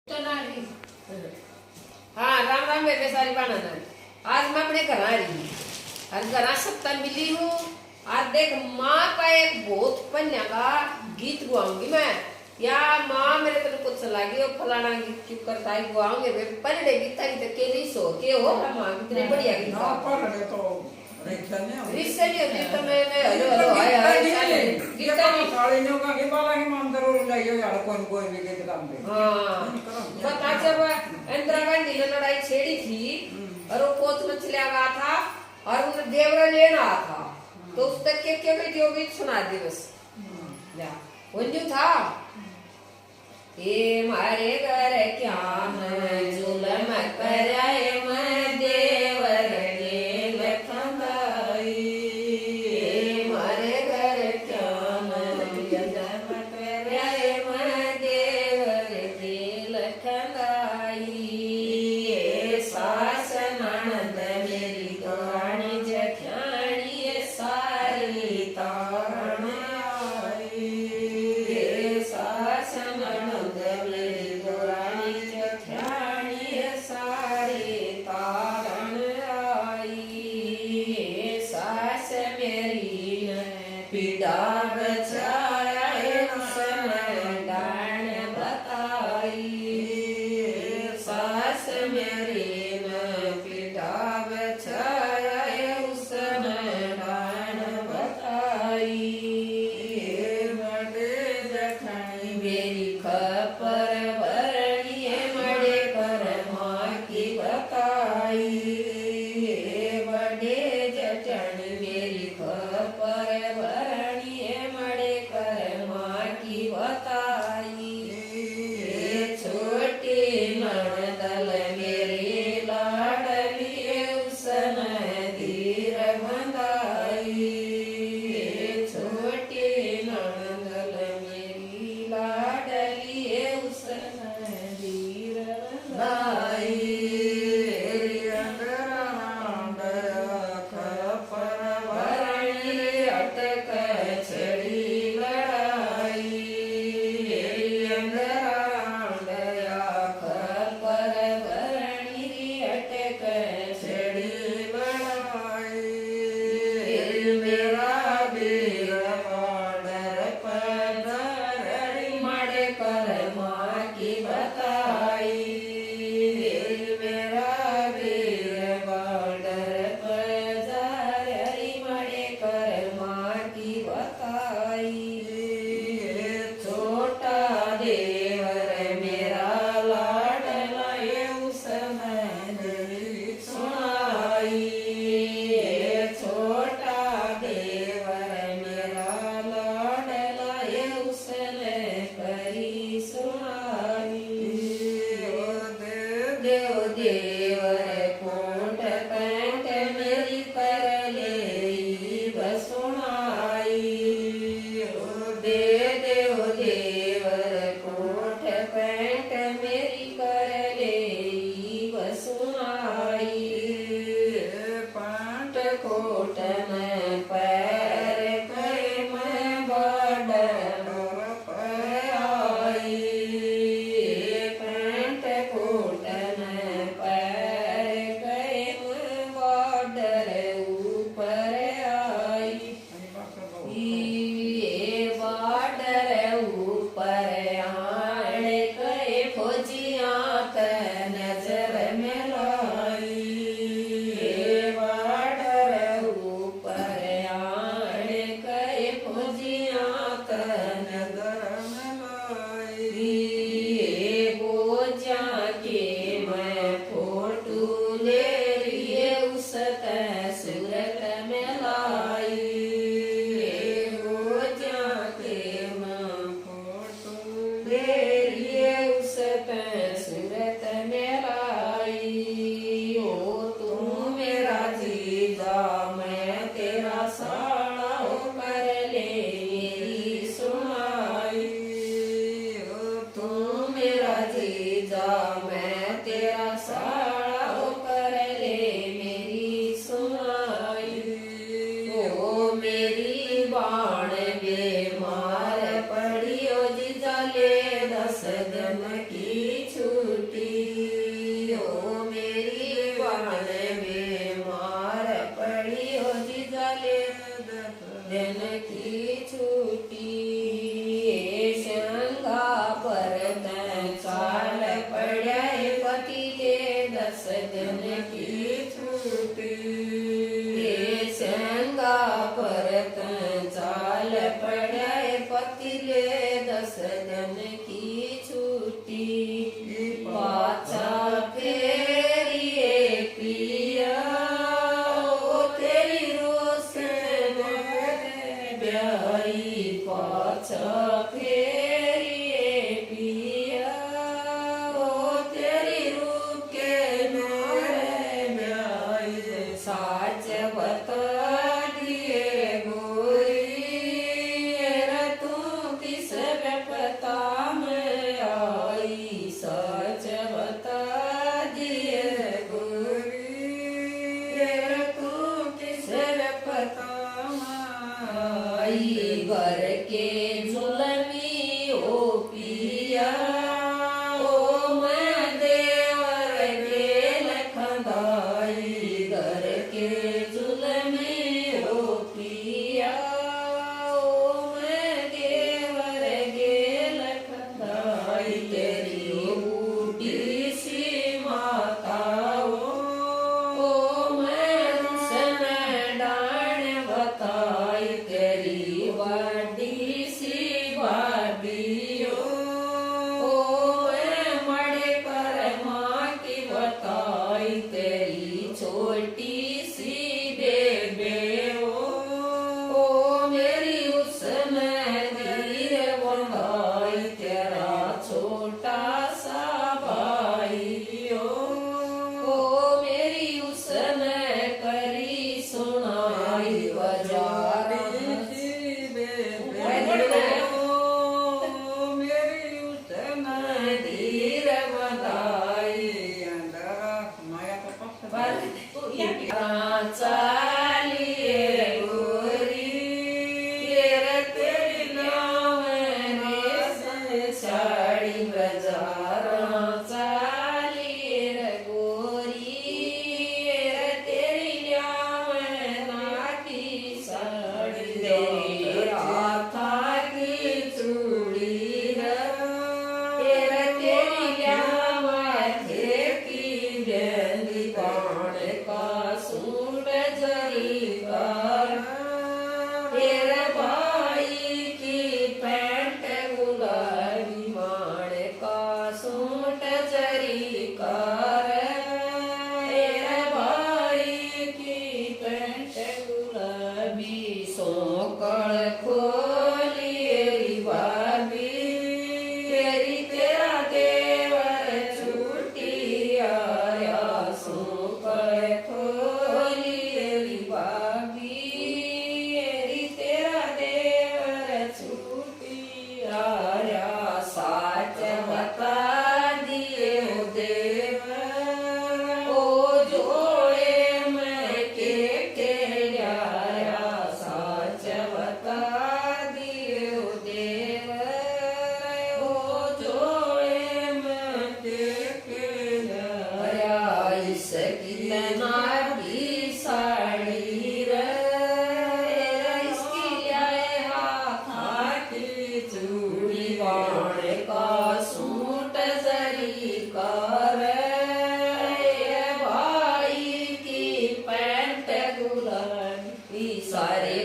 हाँ राम राम बेटे सारी बाना आज मैं अपने घर आ रही और घर सप्ताह मिली हूँ। आज देख माँ का एक बहुत पन्या का गीत गुआऊंगी मैं। या माँ मेरे तेरे को चला गई और फलाना गीत क्यों करता है गुआऊंगे वे पहले गीत था कि के नहीं सो के हो माँ कितने बढ़िया गीत ना पढ़ तो रिश्ते नहीं होती तो मैंने हेलो हेलो हाय हाय गीत नहीं साले ने का के बाला के मंदिर और लाइयो यार कोई भी गीत काम पे हाँ बता जब इंदिरा गांधी ने लड़ाई छेड़ी थी और वो पोत में चला गया था और उन्हें देवरा लेना था तो उस तक के बेटी वो गीत सुना दी बस या वंजू था ये मारे घर क्या मैं जुलम कराए मैं देवर के लखनदाई ये मारे घर क्या मैं जुलम कराए मैं देवर के लखनदाई ये सास ननद मेरी गानी जठानी ये सारी तारण आई ये सास ननद मेरी गानी जठानी ये सारी तारण आई ये सास मेरी पीड़ा बचाया उसने डाण बताई सास मेरी पीड़ा बचाया उसने डाण बताई बड़े जखनी मेरी खपर भरणी बड़े कर माँ की बताई बड़े जटन मेरी खपर भरणी बड़े कर माँ की बताई छोटी ननदल मेरी लाडली उसने धीर बंधाई छोटी ननदल मेरी लाडली उसने धीर बंधाई भरणी अटक छड़ी लड़ाई दया खपर भरणी अटक छड़ी लड़ाई मेरा वीर पाडर पदरड़ी मड़े कर माँ की बताई मेरा वीर पाडर पदरड़ी मड़े कर माँ की बताई छोटा देवर मेरा लाडला ये उसने सुनाई छोटा देवर मेरा लाडला ये उसने करी सुनाई देव देवर कोट पैंट मेरी कर ले बसुनाई दे देव देवर कोट पैंट मेरी कर ले बसुनाई पांट कोट में पैर कई में बॉर्डर पर आई पैंट कोट में पैर कई में बॉर्डर ऊपर आई ये बॉर्डर ऊपर आने कई फौजियां त नजर में लाई ये बॉर्डर ऊपर आने कई फौजियां त नजर में लाई ये बोझा के मैं फोटो ले रही उस सूरत में लाई बोझा के मैं फोटो ले रही उस सूरत में लाई ओ तू मेरा जीजा मैं तेरा साड़ा कर ले मेरी सुनाई ओ तू मेरा जीजा मैं तेरा साड़ा कर ले मेरी सुनाई ओ मेरी बाण बीमार पड़ी ओ जीजा ले 10 दिन की छूटी ओ मेरी बाण में मार पड़ी हो जिजले दिन की छूटी शंगा पर चाल पड़ा पति के 10 दिन की छूटी शंगा पर चाल पड़ा पति ले 10 दिन की छूटी पाछा फेरिए पिया ओ तेरी रोशन ब्याई पाछा फेरिए पिया ओ तेरी रूप के नारे ब्याई साच बता दिए गोरी तू किस पता में आई सच बता दिए गोरी तू किस पता में आई घर के झुलमी ओ पिया ओ मैं देवर गेल खंदाई घर के झुलमी ओ पिया ओ मैं देवर गेल खंदाई तेरी बूढ़ी सी माता ओ मैं सन डाण बताई तेरी बड़ी सी भाभी ओ मैं मड़े पर माँ की बताई तेरी छोटी सी बेबे ओ मेरी उसमें धीर बंधाई तेरा छोटा सा भाई ओ मेरी उसने करी सुनाई बाजार धीर बंधाई चालिए गोरी तेरी नाम रे साड़ी बाजार चालिए गोरी तेरी नाम नाटी साड़ी तेरी हाथा की चूड़ी तेरी नाम थे की बेंदी बाण का सूट जरी कर तेरे भाई की पैंट गुलाबी बाण का सूट जरी कर तेरे भाई की पैंट गुलाबी सोकड़ खोली भाभी तेरी तेरा देवर छूटी आया सोकड़ खोली भाभी तेरा देवर छूटी आया साच बता दिए देवर ओ जोड़े मैं के आया साच बता दिए देवर ओ जोड़े मैं के आया इस कितना भी साड़ी रे इसकी आए हाथ की चूड़ी बाण का सूट जरी कर भाई की पैंट गुलाबी सारे